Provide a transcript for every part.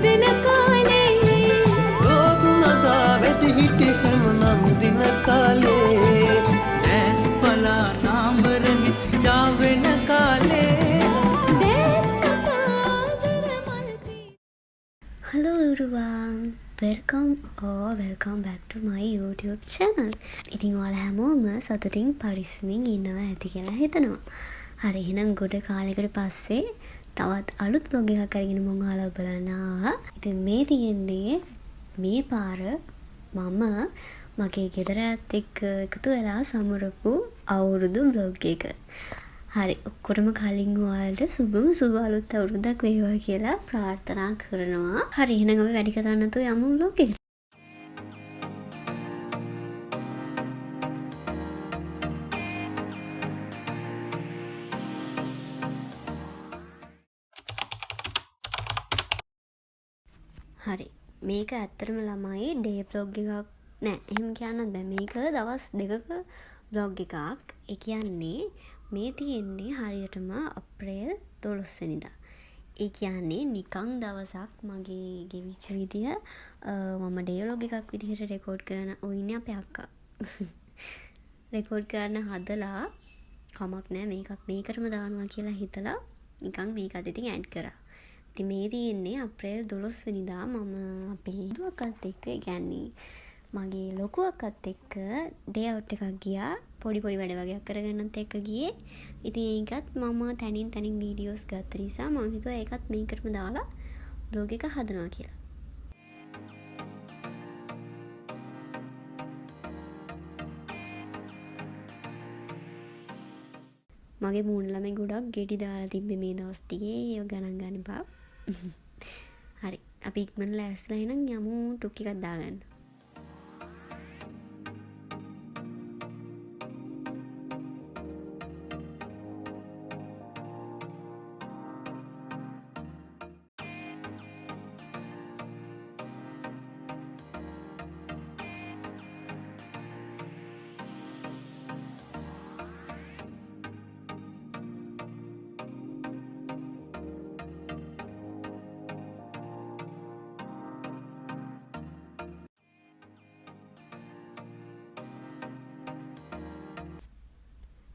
දෙන කාලේ ලෝක නගා වැඩි හිටි හැමනම් දින කාලේ ඇස් පලා නාඹරලි යාවෙන කාලේ Hello everyone, welcome back to my YouTube channel. ඉතින් ඔයාලා හැමෝම සතුටින් පරිස්සමින් ඉන්නවා ඇති කියලා හිතනවා. හරි එහෙනම් ගොඩ කාලයකට පස්සේ තවත් අලුත් vlog එකක් අරගෙන මම ඔයාලා බලන්න ආවා. ඉතින් මේ තියෙන්නේ මේ පාර මම මගේ ගෙදරත් එක්ක එකතු වෙලා සමරපු අවුරුදු vlog එක. හරි ඔක්කොටම කලින් ඔයාලට සුබ අලුත් අවුරුද්දක් වේවා කියලා ප්‍රාර්ථනා කරනවා. හරි එහෙනම් අපි වැඩි කතා නැතුව යමු vlog එකට. හරි මේක ඇත්තටම ළමයි ඩේ vlog එකක් නෑ එහෙම කියන්නත් බෑ. මේක දවස් දෙකක vlog එකක්. ඒ කියන්නේ මේ තියෙන්නේ හරියටම අප්‍රේල් 12 වෙනිදා. ඒ කියන්නේ නිකන් දවසක් මගේ ගෙවිච්ච විදිය මම ඩේ vlog එකක් විදිහට රෙකෝඩ් කරන ඉන්නේ අපේ අක්කා. රෙකෝඩ් කරන්න හදලා කමක් නෑ මේකටම දානවා කියලා හිතලා නිකන් මේකත් ඉතින් ඇඩ් කරා. ඉතින් මේ තියෙන්නේ අප්‍රේල් 12 වෙනිදා මම අපේ දුවක්වත් එක්ක කියන්නේ මගේ ලොකු අක්කත් එක්ක ඩේ අවුට් එකක් ගියා. පොඩි වැඩ වගේක් කරගන්නත් එක්ක ගියේ. ඉතින් ඒකත් මම තනින් වීඩියෝස් ගත්ත නිසා මම හිතුවා ඒකත් මේකටම දාලා vlog එක හදනවා කියලා. මගේ මූණ ළමයි ගොඩක් ගෙඩි දාලා තිබ්බේ මේ දවස් ටිකේ. ඒව ගණන් ගන්න එපා. හරි අපි ඉක්මන ලෑස්තිලා එහෙනම් යමු ටුක් එකක් දාගන්න.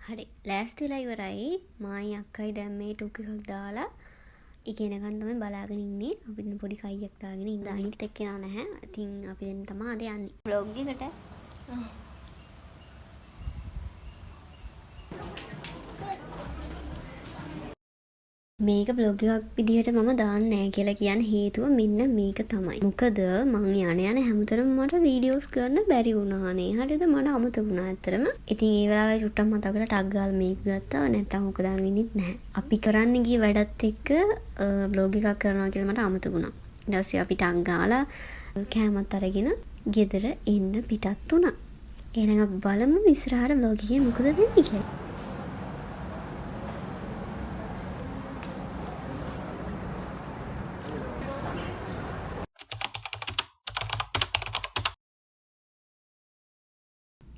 හරි ලෑස්තිලා ඉවරයි. මායි අක්කයි දැන් මේ ටුක් එකක් දාලා ඉගෙනගන්න තමයි බලාගෙන ඉන්නේ. අපි දැන් පොඩි කයියක් දාගෙන ඉන්න. අනිත් එක්කෙනා නැහැ. ඉතින් අපි දැන් තමයි අද යන්නේ vlog එකට. මේක vlog එකක් විදිහට මම දාන්නේ නැහැ කියලා කියන හේතුව මෙන්න මේක තමයි. මොකද මං යන හැමතරම මට වීඩියෝස් කරන්න බැරි වුණානේ. හරිද? මට අමතක වුණා ඇත්තටම. ඉතින් ඒ වෙලාවේ චුට්ටක් මතක කරලා ටග් ගාලා මේක ගත්තා. නැත්තම් ඔක දාන්න වෙන්නේ නැහැ. අපි කරන්න ගිය වැඩත් එක්ක vlog එකක් කරනවා කියලා මට අමතක වුණා. ඊට පස්සේ අපි ටග් ගාලා කෑමත් අරගෙන ගෙදර එන්න පිටත් වුණා. එහෙනම් අපි බලමු ඉස්සරහට vlog එකේ මොකද වෙන්නේ කියලා.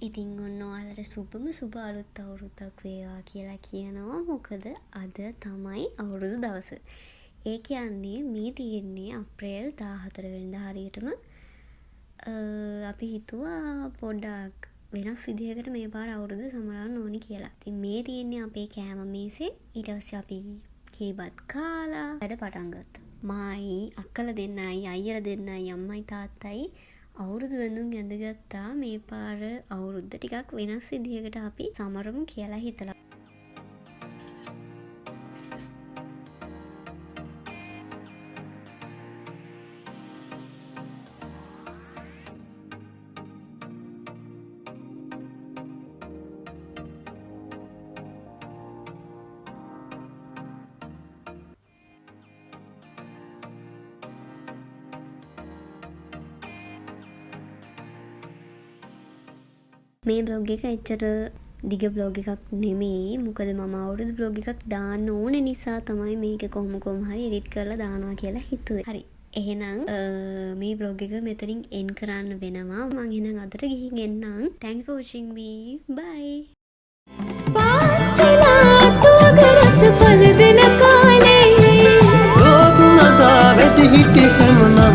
ඉතින් ඔන්න ඔයාලට සුබ අලුත් අවුරුද්දක් වේවා කියලා කියනවා. මොකද අද තමයි අවුරුදු දවස. ඒ කියන්නේ මේ තියෙන්නේ අප්‍රේල් 14 වෙනිදා හරියටම. අපි හිතුවා පොඩ්ඩක් වෙනස් විදිහකට මේ පාර අවුරුද්ද සමරන්න ඕනි කියලා. ඉතින් මේ තියෙන්නේ අපේ කෑම මේසේ. ඊට පස්සේ අපි කිරිබත් කාලා වැඩ පටන් ගත්තා. මායි අක්කලා දෙන්නයි අයියලා දෙන්නයි අම්මයි තාත්තයි අවුරුදු වැඳුම් ඇඳගත්තා. මේ පාර අවුරුද්ද ටිකක් වෙනස් විදිහකට අපි සමරමු කියලා හිතලා. මේ vlog එක එච්චර දිග vlog එකක් නෙමෙයි. මොකද මම අවුරුදු vlog එකක් දාන්න ඕන නිසා තමයි මේක කොහොම හරි edit කරලා දානවා කියලා හිතුවේ. හරි එහෙනම් මේ vlog එක මෙතනින් end කරන්න වෙනවා. මම එහෙනම් අදට ගිහින් එන්නම්. Thanks for watching me. Bye. පාත්ලා තෝගරස පොල් දෙන කාලේ ලෝක නගා වැඩි හිටි හැමනම්